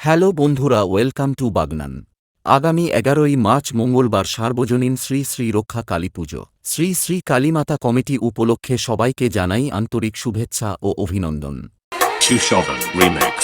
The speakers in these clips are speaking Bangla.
হ্যালো বন্ধুরা, ওয়েলকাম টু বাগনান। আগামী 11ই মার্চ মঙ্গলবার সার্বজনীন শ্রী শ্রী রক্ষা কালী পুজো। শ্রী শ্রী কালীমাতা কমিটি উপলক্ষে সবাইকে জানাই আন্তরিক শুভেচ্ছা ও অভিনন্দন। Chushovan Remix.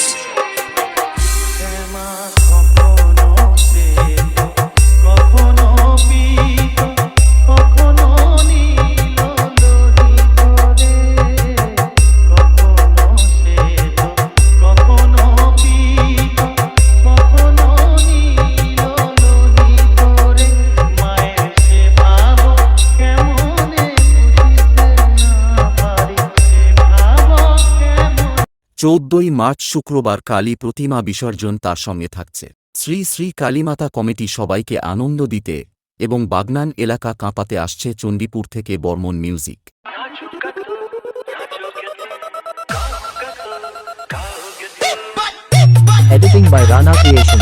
চৌদ্দই মার্চ শুক্রবার কালী প্রতিমা বিসর্জন তার সঙ্গে থাকছে। শ্রী শ্রী কালীমাতা কমিটি সবাইকে আনন্দ দিতে এবং বাগনান এলাকা কাঁপাতে আসছে চণ্ডীপুর থেকে Barman music. Editing by Rana Creation.